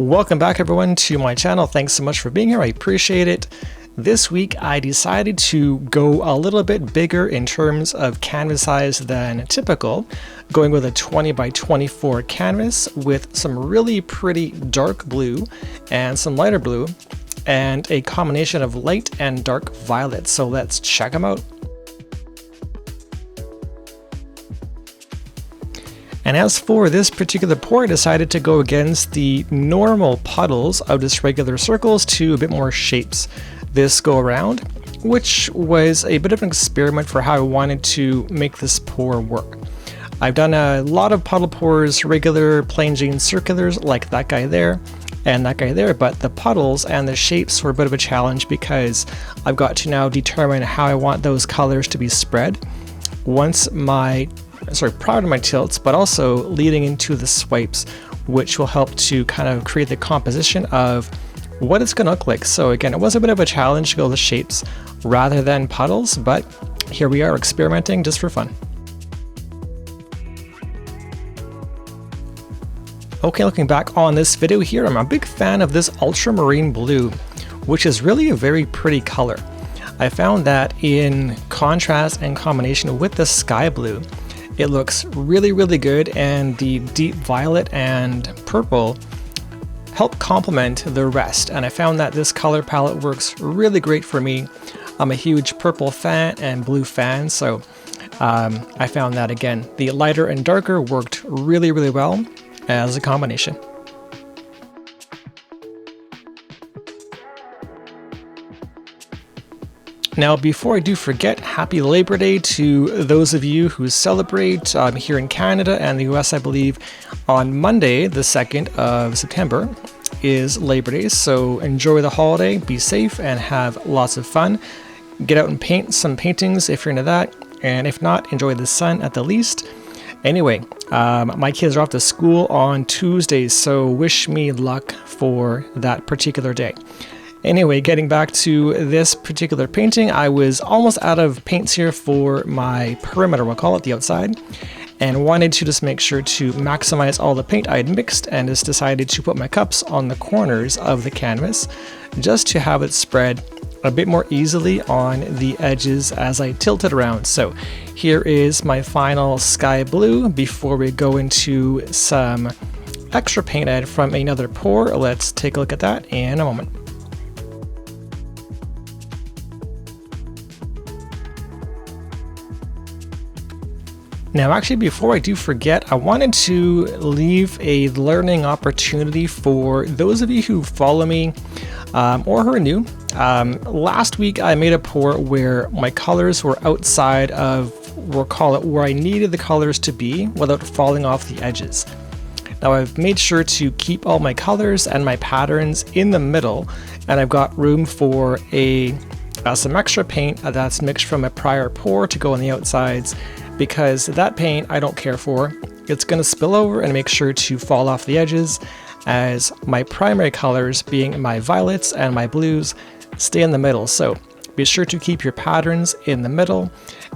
Welcome back everyone to my channel. Thanks so much for being here. I appreciate it. This week I decided to go a little bit bigger in terms of canvas size than typical, going with a 20 by 24 canvas with some really pretty dark blue and some lighter blue and a combination of light and dark violet. So let's check them out. And as for this particular pour, I decided to go against the normal puddles of just regular circles to a bit more shapes this go around, which was a bit of an experiment for how I wanted to make this pour work. I've done a lot of puddle pours, regular, plain Jane circulars like that guy there and that guy there, but the puddles and the shapes were a bit of a challenge because I've got to now determine how I want those colors to be spread prior to my tilts, but also leading into the swipes, which will help to kind of create the composition of what it's going to look like. So again, it was a bit of a challenge to go with shapes rather than puddles, but here we are experimenting just for fun. Okay, looking back on this video here, I'm a big fan of this ultramarine blue, which is really a very pretty color. I found that in contrast and combination with the sky blue, it looks really, really good, and the deep violet and purple help complement the rest. And I found that this color palette works really great for me. I'm a huge purple fan and blue fan, so I found that again, the lighter and darker worked really, really well as a combination. Now, before I do forget, happy Labor Day to those of you who celebrate here in Canada and the US. I believe on Monday, the 2nd of September, is Labor Day. So enjoy the holiday, be safe, and have lots of fun. Get out and paint some paintings if you're into that. And if not, enjoy the sun at the least. Anyway, my kids are off to school on Tuesdays, so wish me luck for that particular day. Anyway, getting back to this particular painting, I was almost out of paints here for my perimeter, we'll call it the outside, and wanted to just make sure to maximize all the paint I had mixed, and just decided to put my cups on the corners of the canvas just to have it spread a bit more easily on the edges as I tilt it around. So here is my final sky blue before we go into some extra paint I had from another pour. Let's take a look at that in a moment. Now, actually, before I do forget, I wanted to leave a learning opportunity for those of you who follow me or who are new. Last week, I made a pour where my colors were outside of, we'll call it, where I needed the colors to be without falling off the edges. Now, I've made sure to keep all my colors and my patterns in the middle, and I've got room for some extra paint that's mixed from a prior pour to go on the outsides, because that paint I don't care for. It's going to spill over and make sure to fall off the edges, as my primary colors, being my violets and my blues, stay in the middle. So be sure to keep your patterns in the middle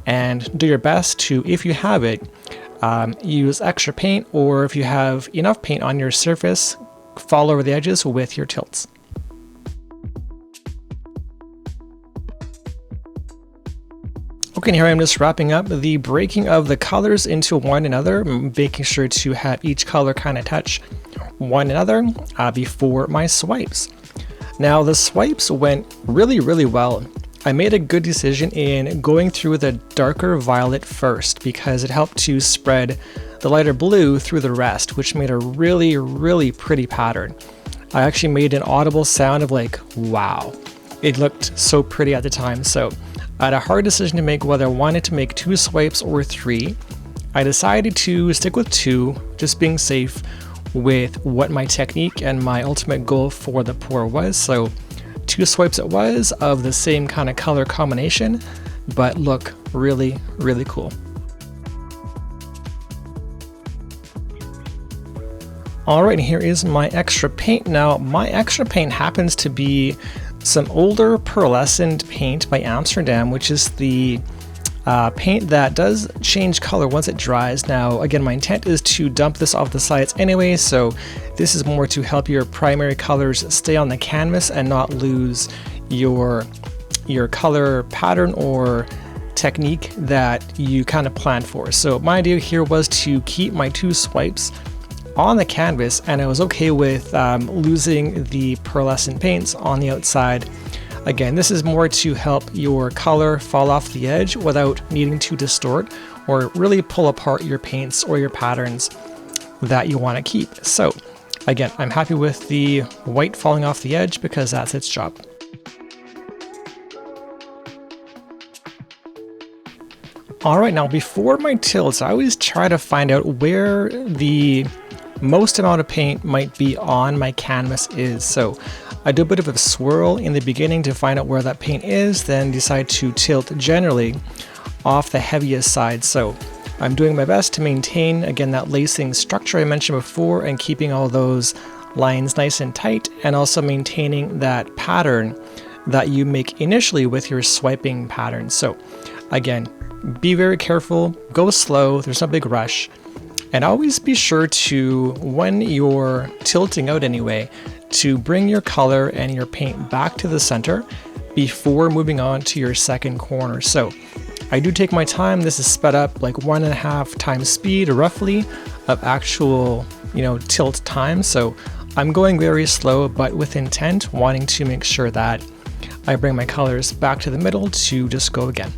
and do your best to, if you have it, use extra paint, or if you have enough paint on your surface, fall over the edges with your tilts. Okay, and here I am just wrapping up the breaking of the colors into one another, making sure to have each color kind of touch one another before my swipes. Now, the swipes went really, really well. I made a good decision in going through the darker violet first because it helped to spread the lighter blue through the rest, which made a really, really pretty pattern. I actually made an audible sound of like, wow. It looked so pretty at the time, so I had a hard decision to make whether I wanted to make 2 swipes or 3. I decided to stick with 2, just being safe with what my technique and my ultimate goal for the pour was. So 2 swipes it was, of the same kind of color combination, but look really, really cool. Alright, here is my extra paint. Now, my extra paint happens to be some older pearlescent paint by Amsterdam, which is the paint that does change color once it dries. Now again, my intent is to dump this off the sides anyway, so this is more to help your primary colors stay on the canvas and not lose your color pattern or technique that you kind of planned for. So my idea here was to keep my 2 swipes on the canvas, and I was okay with losing the pearlescent paints on the outside. Again, this is more to help your color fall off the edge without needing to distort or really pull apart your paints or your patterns that you want to keep. So again, I'm happy with the white falling off the edge because that's its job. Alright, now before my tilts, I always try to find out where the most amount of paint might be on my canvas is. So I do a bit of a swirl in the beginning to find out where that paint is, then decide to tilt generally off the heaviest side. So I'm doing my best to maintain, again, that lacing structure I mentioned before and keeping all those lines nice and tight, and also maintaining that pattern that you make initially with your swiping pattern. So again, be very careful, go slow, there's no big rush. And always be sure to, when you're tilting out anyway, to bring your color and your paint back to the center before moving on to your second corner. So I do take my time. This is sped up like 1.5 times speed roughly of actual, tilt time. So I'm going very slow, but with intent, wanting to make sure that I bring my colors back to the middle to just go again.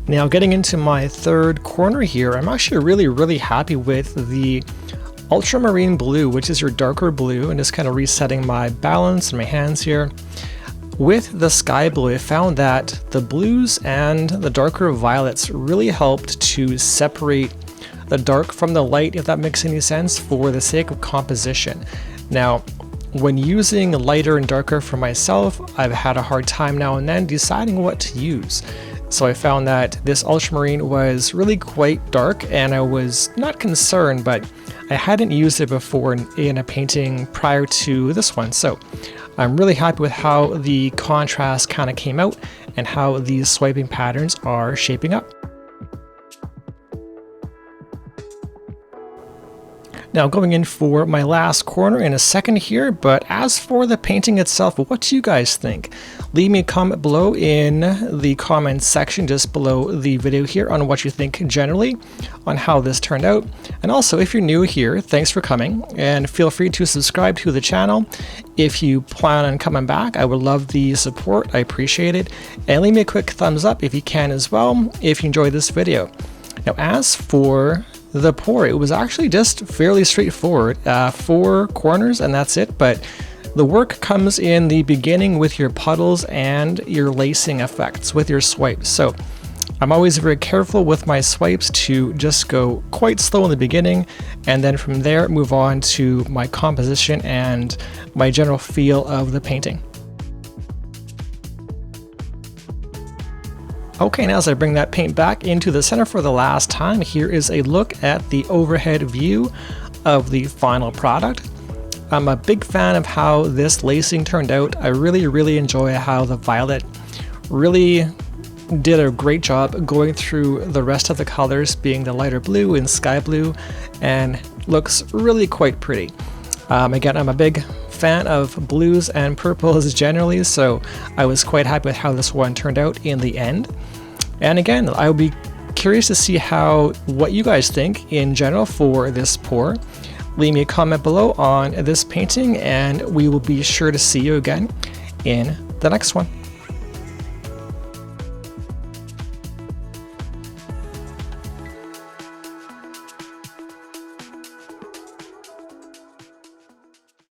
Now getting into my third corner here, I'm actually really happy with the ultramarine blue, which is your darker blue, and just kind of resetting my balance in my hands here. With the sky blue, I found that the blues and the darker violets really helped to separate the dark from the light, if that makes any sense, for the sake of composition. Now, when using lighter and darker for myself, I've had a hard time now and then deciding what to use. So I found that this ultramarine was really quite dark, and I was not concerned, but I hadn't used it before in a painting prior to this one. So I'm really happy with how the contrast kind of came out and how these swiping patterns are shaping up. Now going in for my last corner in a second here, but as for the painting itself, what do you guys think? Leave me a comment below in the comments section just below the video here on what you think generally on how this turned out. And also, if you're new here, thanks for coming, and feel free to subscribe to the channel. If you plan on coming back, I would love the support, I appreciate it. And leave me a quick thumbs up if you can as well, if you enjoyed this video. Now as for the pour, it was actually just fairly straightforward, 4 corners and that's it, but the work comes in the beginning with your puddles and your lacing effects with your swipes. So I'm always very careful with my swipes to just go quite slow in the beginning, and then from there move on to my composition and my general feel of the painting. Okay, now as I bring that paint back into the center for the last time, here is a look at the overhead view of the final product. I'm a big fan of how this lacing turned out. I really enjoy how the violet really did a great job going through the rest of the colors, being the lighter blue and sky blue, and looks really quite pretty. Again, I'm a big fan of blues and purples generally, so I was quite happy with how this one turned out in the end. And again, I'll be curious to see what you guys think in general for this pour. Leave me a comment below on this painting, and we will be sure to see you again in the next one.